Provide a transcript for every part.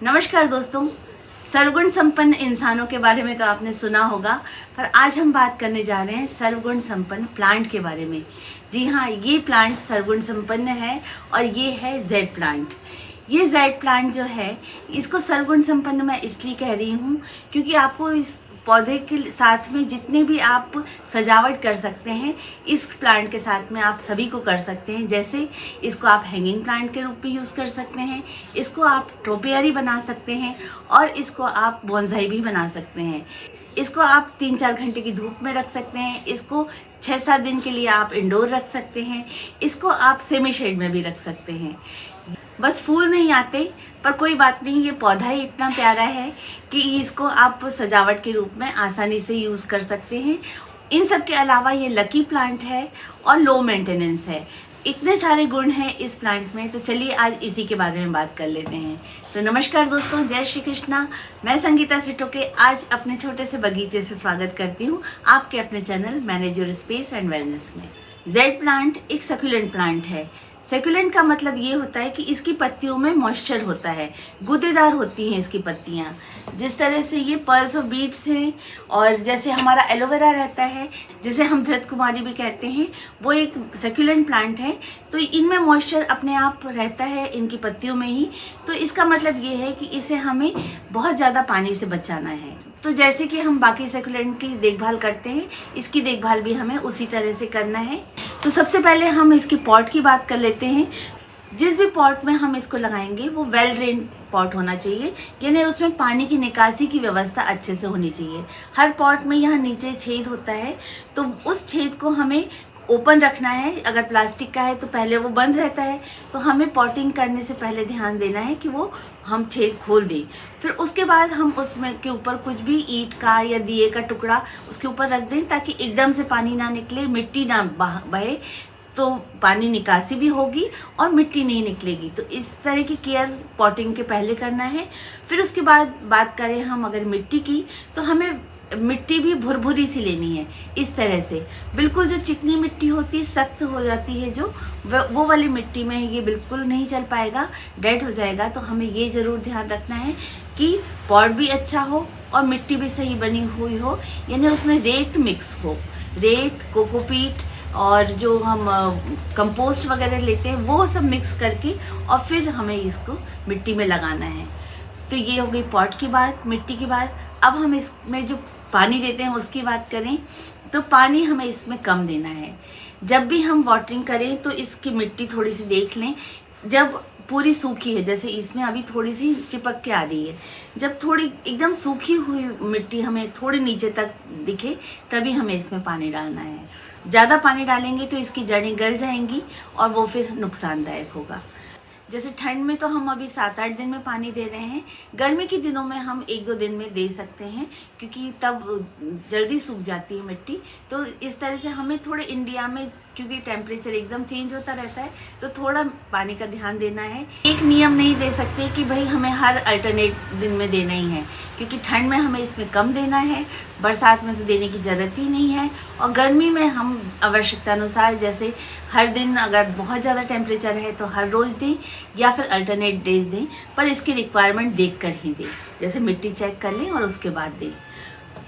नमस्कार दोस्तों। सर्वगुण संपन्न इंसानों के बारे में तो आपने सुना होगा, पर आज हम बात करने जा रहे हैं सर्वगुण संपन्न प्लांट के बारे में। जी हाँ, ये प्लांट सर्वगुण संपन्न है और ये है जेड प्लांट। ये जेड प्लांट जो है, इसको सर्वगुण संपन्न मैं इसलिए कह रही हूँ क्योंकि आपको इस पौधे के साथ में जितने भी आप सजावट कर सकते हैं, इस प्लांट के साथ में आप सभी को कर सकते हैं। जैसे इसको आप हैंगिंग प्लांट के रूप में यूज़ कर सकते हैं, इसको आप टोपियरी बना सकते हैं और इसको आप बोनसाई भी बना सकते हैं। इसको आप 3-4 घंटे की धूप में रख सकते हैं, इसको 6-7 दिन के लिए आप इंडोर रख सकते हैं, इसको आप सेमी शेड में भी रख सकते हैं। बस फूल नहीं आते, पर कोई बात नहीं, ये पौधा ही इतना प्यारा है कि इसको आप सजावट के रूप में आसानी से यूज़ कर सकते हैं। इन सब के अलावा ये लकी प्लांट है और लो मेंटेनेंस है। इतने सारे गुण हैं इस प्लांट में, तो चलिए आज इसी के बारे में बात कर लेते हैं। तो नमस्कार दोस्तों, जय श्री कृष्णा। मैं संगीता सिटोके आज अपने छोटे से बगीचे से स्वागत करती हूँ आपके अपने channel manage your space and wellness में। जेड प्लांट एक सकुलेंट प्लांट है। सकुलेंट का मतलब ये होता है कि इसकी पत्तियों में मॉइस्चर होता है, गूदेदार होती हैं इसकी पत्तियाँ। जिस तरह से ये पर्ल्स ऑफ बीट्स हैं और जैसे हमारा एलोवेरा रहता है, जिसे हम धृत कुमारी भी कहते हैं, वो एक सकुलेंट प्लांट है। तो इनमें मॉइस्चर अपने आप रहता है इनकी पत्तियों में ही। तो इसका मतलब ये है कि इसे हमें बहुत ज़्यादा पानी से बचाना है। तो जैसे कि हम बाकी सकुलेंट की देखभाल करते हैं, इसकी देखभाल भी हमें उसी तरह से करना है। तो सबसे पहले हम इसकी पॉट की बात कर लेते हैं। जिस भी पॉट में हम इसको लगाएंगे वो वेल ड्रेन पॉट होना चाहिए, यानी उसमें पानी की निकासी की व्यवस्था अच्छे से होनी चाहिए। हर पॉट में यहाँ नीचे छेद होता है, तो उस छेद को हमें ओपन रखना है। अगर प्लास्टिक का है तो पहले वो बंद रहता है, तो हमें पॉटिंग करने से पहले ध्यान देना है कि वो हम छेद खोल दें। फिर उसके बाद हम उसमें के ऊपर कुछ भी ईंट का या दिए का टुकड़ा उसके ऊपर रख दें, ताकि एकदम से पानी ना निकले, मिट्टी ना बहे, तो पानी निकासी भी होगी और मिट्टी नहीं निकलेगी। तो इस तरह की केयर पॉटिंग के पहले करना है। फिर उसके बाद बात करें हम अगर मिट्टी की, तो हमें मिट्टी भी भुरभुरी सी लेनी है। इस तरह से बिल्कुल जो चिकनी मिट्टी होती है, सख्त हो जाती है जो, वो वाली मिट्टी में ये बिल्कुल नहीं चल पाएगा, डेड हो जाएगा। तो हमें ये ज़रूर ध्यान रखना है कि पॉट भी अच्छा हो और मिट्टी भी सही बनी हुई हो, यानी उसमें रेत मिक्स हो। रेत, कोकोपीट और जो हम कंपोस्ट वगैरह लेते हैं, वो सब मिक्स करके और फिर हमें इसको मिट्टी में लगाना है। तो ये हो गई पॉट की बात, मिट्टी की बात। अब हम इसमें जो पानी देते हैं उसकी बात करें, तो पानी हमें इसमें कम देना है। जब भी हम वाटरिंग करें तो इसकी मिट्टी थोड़ी सी देख लें। जब पूरी सूखी है, जैसे इसमें अभी थोड़ी सी चिपक के आ रही है, जब थोड़ी एकदम सूखी हुई मिट्टी हमें थोड़ी नीचे तक दिखे, तभी हमें इसमें पानी डालना है। ज़्यादा पानी डालेंगे तो इसकी जड़ें गल जाएंगी और वो फिर नुकसानदायक होगा। जैसे ठंड में तो हम अभी 7-8 दिन में पानी दे रहे हैं, गर्मी के दिनों में हम 1-2 दिन में दे सकते हैं, क्योंकि तब जल्दी सूख जाती है मिट्टी। तो इस तरह से हमें थोड़े इंडिया में, क्योंकि टेम्परेचर एकदम चेंज होता रहता है, तो थोड़ा पानी का ध्यान देना है। एक नियम नहीं दे सकते कि भाई हमें हर अल्टरनेट दिन में देना ही है, क्योंकि ठंड में हमें इसमें कम देना है, बरसात में तो देने की ज़रूरत ही नहीं है, और गर्मी में हम आवश्यकता अनुसार, जैसे हर दिन अगर बहुत ज़्यादा टेम्परेचर है तो हर रोज़ दें या फिर अल्टरनेट डेज दें, पर इसकी रिक्वायरमेंट देख कर ही दें। जैसे मिट्टी चेक कर लें और उसके बाद दें।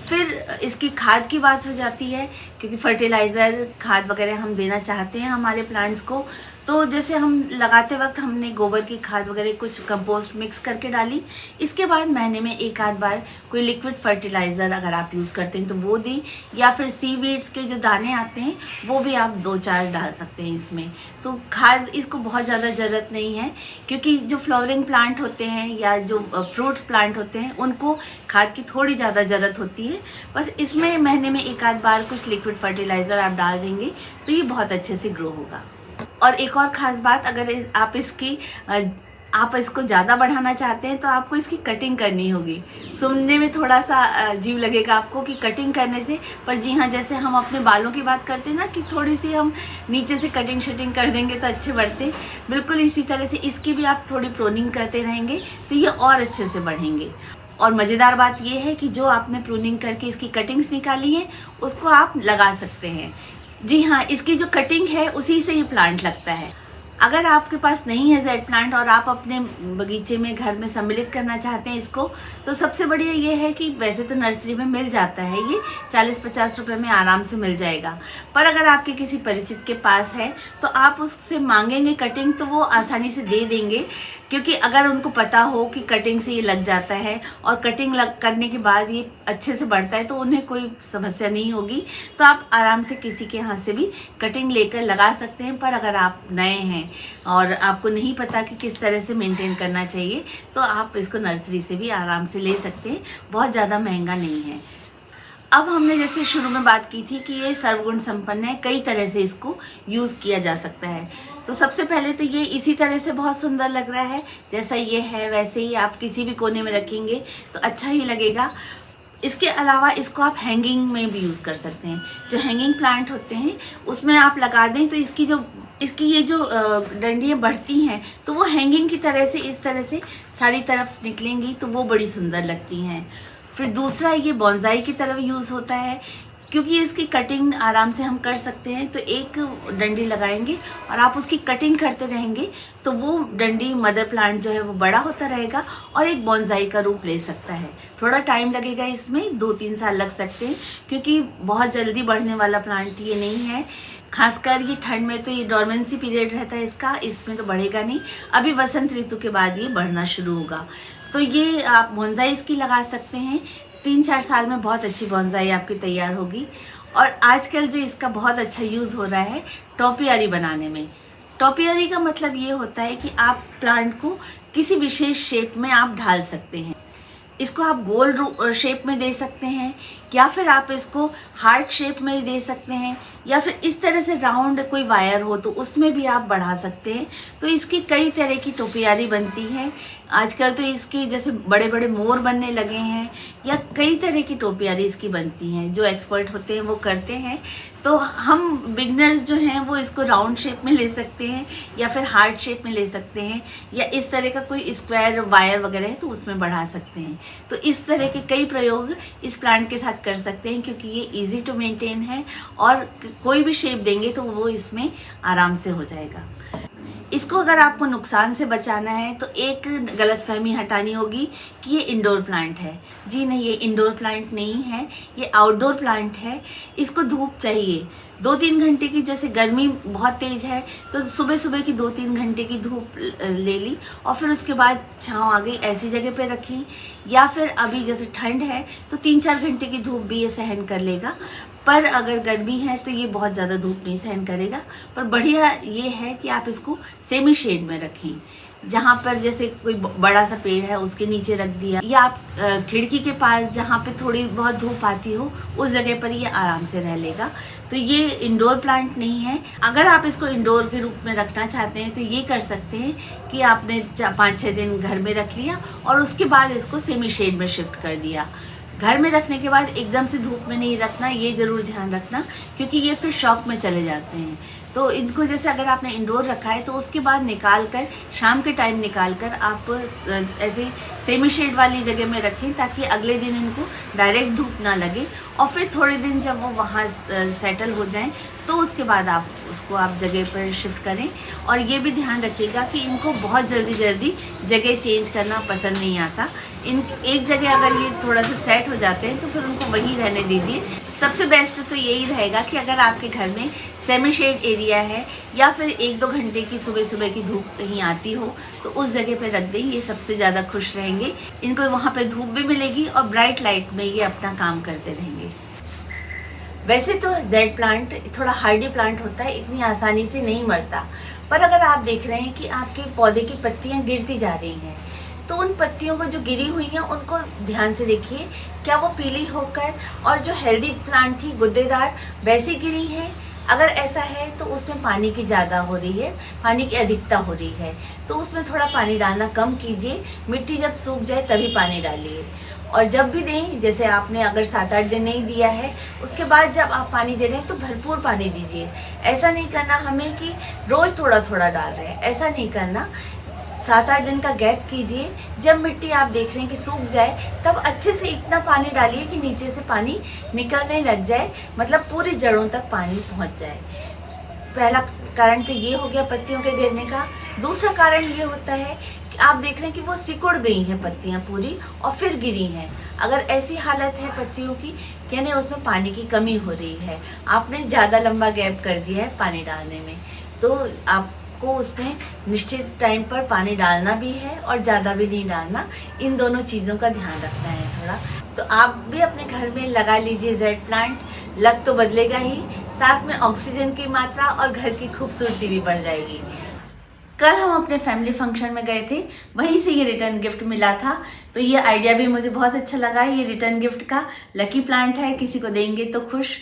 फिर इसकी खाद की बात हो जाती है, क्योंकि फर्टिलाइज़र खाद वगैरह हम देना चाहते हैं हमारे प्लांट्स को। तो जैसे हम लगाते वक्त हमने गोबर की खाद वगैरह कुछ कंपोस्ट मिक्स करके डाली। इसके बाद महीने में 1-8 बार कोई लिक्विड फर्टिलाइज़र अगर आप यूज़ करते हैं तो वो दें, या फिर सीवीड्स के जो दाने आते हैं वो भी आप 2-4 डाल सकते हैं इसमें। तो खाद इसको बहुत ज़्यादा ज़रूरत नहीं है, क्योंकि जो फ्लावरिंग प्लांट होते हैं या जो फ्रूट्स प्लांट होते हैं उनको खाद की थोड़ी ज़्यादा ज़रूरत होती है। बस इसमें महीने में 1-8 बार कुछ लिक्विड फर्टिलाइज़र आप डाल देंगे तो ये बहुत अच्छे से ग्रो होगा। और एक और ख़ास बात, अगर आप इसको ज़्यादा बढ़ाना चाहते हैं तो आपको इसकी कटिंग करनी होगी। सुनने में थोड़ा सा अजीब लगेगा आपको कि कटिंग करने से, पर जी हाँ, जैसे हम अपने बालों की बात करते हैं ना कि थोड़ी सी हम नीचे से कटिंग शटिंग कर देंगे तो अच्छे बढ़ते, बिल्कुल इसी तरह से इसकी भी आप थोड़ी प्रूनिंग करते रहेंगे तो ये और अच्छे से बढ़ेंगे। और मज़ेदार बात ये है कि जो आपने प्रूनिंग करके इसकी कटिंग्स निकाली हैं उसको आप लगा सकते हैं। जी हाँ, इसकी जो कटिंग है उसी से ये प्लांट लगता है। अगर आपके पास नहीं है जेड प्लांट और आप अपने बगीचे में घर में सम्मिलित करना चाहते हैं इसको, तो सबसे बढ़िया ये है कि वैसे तो नर्सरी में मिल जाता है, ये 40-50 रुपए में आराम से मिल जाएगा। पर अगर आपके किसी परिचित के पास है तो आप उससे मांगेंगे कटिंग तो वो आसानी से दे देंगे, क्योंकि अगर उनको पता हो कि कटिंग से ये लग जाता है और कटिंग करने के बाद ये अच्छे से बढ़ता है तो उन्हें कोई समस्या नहीं होगी। तो आप आराम से किसी के हाथ से भी कटिंग लेकर लगा सकते हैं। पर अगर आप नए हैं और आपको नहीं पता कि किस तरह से मेंटेन करना चाहिए तो आप इसको नर्सरी से भी आराम से ले सकते हैं, बहुत ज़्यादा महंगा नहीं है। अब हमने जैसे शुरू में बात की थी कि ये सर्वगुण संपन्न है, कई तरह से इसको यूज़ किया जा सकता है। तो सबसे पहले तो ये इसी तरह से बहुत सुंदर लग रहा है, जैसा ये है वैसे ही आप किसी भी कोने में रखेंगे तो अच्छा ही लगेगा। इसके अलावा इसको आप हैंगिंग में भी यूज़ कर सकते हैं। जो हैंगिंग प्लांट होते हैं उसमें आप लगा दें तो इसकी ये जो डंडियाँ बढ़ती हैं तो वो हैंगिंग की तरह से इस तरह से सारी तरफ निकलेंगी तो वो बड़ी सुंदर लगती हैं। फिर दूसरा ये बॉन्साई की तरफ यूज़ होता है, क्योंकि इसकी कटिंग आराम से हम कर सकते हैं। तो एक डंडी लगाएंगे और आप उसकी कटिंग करते रहेंगे तो वो डंडी मदर प्लांट जो है वो बड़ा होता रहेगा और एक बॉन्साई का रूप ले सकता है। थोड़ा टाइम लगेगा, इसमें 2-3 साल लग सकते हैं, क्योंकि बहुत जल्दी बढ़ने वाला प्लांट ये नहीं है। खासकर ये ठंड में तो ये डोरमेंसी पीरियड रहता है इसका, इसमें तो बढ़ेगा नहीं। अभी वसंत ऋतु के बाद ये बढ़ना शुरू होगा। तो ये आप बॉन्साई इसकी लगा सकते हैं। 3-4 साल में बहुत अच्छी बॉन्साई आपकी तैयार होगी। और आजकल जो इसका बहुत अच्छा यूज़ हो रहा है टोपियारी बनाने में। टोपियारी का मतलब ये होता है कि आप प्लांट को किसी विशेष शेप में आप ढाल सकते हैं। इसको आप गोल शेप में दे सकते हैं, या फिर आप इसको हार्ट शेप में दे सकते हैं, या फिर इस तरह से राउंड कोई वायर हो तो उसमें भी आप बढ़ा सकते हैं। तो इसकी कई तरह की टोपियारी बनती हैं। आजकल तो इसके जैसे बड़े बड़े मोर बनने लगे हैं, या कई तरह की टोपियारी इसकी बनती हैं। जो एक्सपर्ट होते हैं वो करते हैं। तो हम बिगनर्स जो हैं वो इसको राउंड शेप में ले सकते हैं, या फिर हार्ट शेप में ले सकते हैं, या इस तरह का कोई स्क्वायर वायर वगैरह है तो उसमें बढ़ा सकते हैं। तो इस तरह के कई प्रयोग इस प्लांट के साथ कर सकते हैं, क्योंकि ये इजी टू मेंटेन है और कोई भी शेप देंगे तो वो इसमें आराम से हो जाएगा। इसको अगर आपको नुकसान से बचाना है तो एक गलतफहमी हटानी होगी कि ये इंडोर प्लांट है। जी नहीं, ये इंडोर प्लांट नहीं है, ये आउटडोर प्लांट है। इसको धूप चाहिए 2-3 घंटे की। जैसे गर्मी बहुत तेज़ है तो सुबह सुबह की 2-3 घंटे की धूप ले ली और फिर उसके बाद छाँव आ गई, ऐसी जगह पे रखें। या फिर अभी जैसे ठंड है तो 3-4 घंटे की धूप भी ये सहन कर लेगा। पर अगर गर्मी है तो ये बहुत ज़्यादा धूप नहीं सहन करेगा। पर बढ़िया ये है कि आप इसको सेमी शेड में रखें, जहाँ पर जैसे कोई बड़ा सा पेड़ है उसके नीचे रख दिया, या आप खिड़की के पास जहाँ पे थोड़ी बहुत धूप आती हो उस जगह पर ये आराम से रह लेगा। तो ये इंडोर प्लांट नहीं है। अगर आप इसको इंडोर के रूप में रखना चाहते हैं तो ये कर सकते हैं कि आपने 5-6 दिन घर में रख लिया और उसके बाद इसको सेमी शेड में शिफ्ट कर दिया। घर में रखने के बाद एकदम से धूप में नहीं रखना, ये ज़रूर ध्यान रखना, क्योंकि ये फिर शॉक में चले जाते हैं। तो इनको जैसे अगर आपने इंडोर रखा है तो उसके बाद निकाल कर शाम के टाइम निकाल कर आप ऐसे सेमी शेड वाली जगह में रखें, ताकि अगले दिन इनको डायरेक्ट धूप ना लगे। और फिर थोड़े दिन जब वो वहाँ सेटल हो जाएं तो उसके बाद आप उसको जगह पर शिफ्ट करें। और ये भी ध्यान रखिएगा कि इनको बहुत जल्दी जगह चेंज करना पसंद नहीं आता। इन एक जगह अगर ये थोड़ा सा सेट हो जाते हैं तो फिर उनको वहीं रहने दीजिए। सबसे बेस्ट तो यही रहेगा कि अगर आपके घर में सेमी शेड एरिया है या फिर 1-2 घंटे की सुबह की धूप कहीं आती हो तो उस जगह पे रख दें, ये सबसे ज़्यादा खुश रहेंगे। इनको वहाँ पे धूप भी मिलेगी और ब्राइट लाइट में ये अपना काम करते रहेंगे। वैसे तो जेड प्लांट थोड़ा हार्डी प्लांट होता है, इतनी आसानी से नहीं मरता। पर अगर आप देख रहे हैं कि आपके पौधे की पत्तियाँ गिरती जा रही हैं तो उन पत्तियों को जो गिरी हुई हैं उनको ध्यान से देखिए, क्या वो पीली होकर और जो हेल्दी प्लांट थी गुद्देदार वैसी गिरी है। अगर ऐसा है तो उसमें पानी की ज़्यादा हो रही है, पानी की अधिकता हो रही है, तो उसमें थोड़ा पानी डालना कम कीजिए। मिट्टी जब सूख जाए तभी पानी डालिए। और जब भी दें, जैसे आपने अगर 7-8 दिन नहीं दिया है उसके बाद जब आप पानी दे रहे हैं तो भरपूर पानी दीजिए। ऐसा नहीं करना हमें कि रोज़ थोड़ा थोड़ा डाल रहे हैं, ऐसा नहीं करना। 7-8 दिन का गैप कीजिए। जब मिट्टी आप देख रहे हैं कि सूख जाए तब अच्छे से इतना पानी डालिए कि नीचे से पानी निकलने लग जाए, मतलब पूरी जड़ों तक पानी पहुंच जाए। पहला कारण तो ये हो गया पत्तियों के गिरने का। दूसरा कारण ये होता है कि आप देख रहे हैं कि वो सिकुड़ गई हैं पत्तियां पूरी और फिर गिरी हैं। अगर ऐसी हालत है पत्तियों की, यानी उसमें पानी की कमी हो रही है, आपने ज़्यादा लंबा गैप कर दिया है पानी डालने में, तो आपको उसमें निश्चित टाइम पर पानी डालना भी है और ज़्यादा भी नहीं डालना। इन दोनों चीज़ों का ध्यान रखना है थोड़ा। तो आप भी अपने घर में लगा लीजिए जेड प्लांट, लग तो बदलेगा ही, साथ में ऑक्सीजन की मात्रा और घर की खूबसूरती भी बढ़ जाएगी। कल हम अपने फैमिली फंक्शन में गए थे, वहीं से ये रिटर्न गिफ्ट मिला था, तो ये आइडिया भी मुझे बहुत अच्छा लगा। ये रिटर्न गिफ्ट का लकी प्लांट है, किसी को देंगे तो खुश।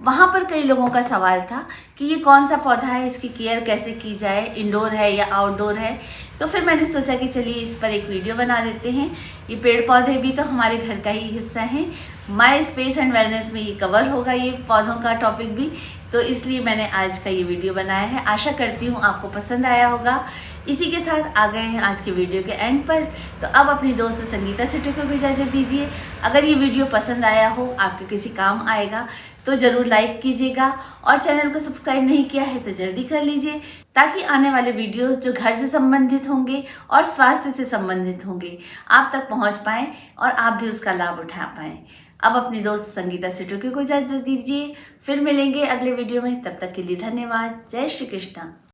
वहाँ पर कई लोगों का सवाल था कि ये कौन सा पौधा है, इसकी केयर कैसे की जाए, इंडोर है या आउटडोर है। तो फिर मैंने सोचा कि चलिए इस पर एक वीडियो बना देते हैं। ये पेड़ पौधे भी तो हमारे घर का ही हिस्सा हैं। माय स्पेस एंड वेलनेस में ये कवर होगा, ये पौधों का टॉपिक भी, तो इसलिए मैंने आज का ये वीडियो बनाया है। आशा करती हूँ आपको पसंद आया होगा। इसी के साथ आ गए हैं आज के वीडियो के एंड पर। तो अब अपनी दोस्त संगीता सिटी को भी इजाज़त दीजिए। अगर ये वीडियो पसंद आया हो, आपके किसी काम आएगा, तो ज़रूर लाइक कीजिएगा, और चैनल को सब्सक्राइब नहीं किया है तो जल्दी कर लीजिए, ताकि आने वाले वीडियोस जो घर से संबंधित होंगे और स्वास्थ्य से संबंधित होंगे आप तक पहुंच पाएँ और आप भी उसका लाभ उठा पाएँ। अब अपनी दोस्त संगीता सिटी को इजाज़त दीजिए, फिर मिलेंगे अगले वीडियो में। तब तक के लिए धन्यवाद। जय श्री कृष्णा।